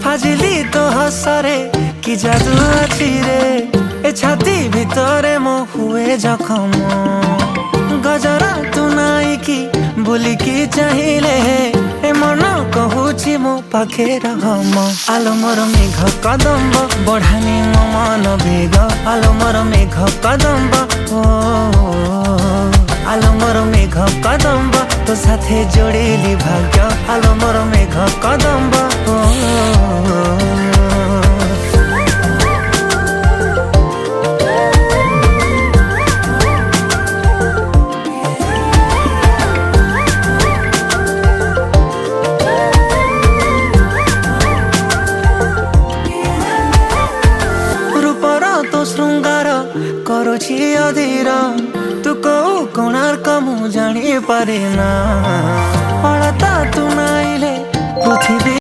हाजिली तो हसरे कि जादू अच्छी रे ए छाती भितरे मो हुए जखम गजरा तू नाई की बोली की चाहिए ए मन कहूची मो पाखे रहम आलो मोर मेघ कदम्ब बढ़ानी मो मन बेग आलो मोर मेघ कदम्ब ओ आलो मोर मेघ कदम्ब तो साथे जोड़ेली भाग्य आलो मोर मेघ कदम्ब रूपर तो श्रृंगार करुछि अधीर तू कौ कोणार्क मु जानी पारे ना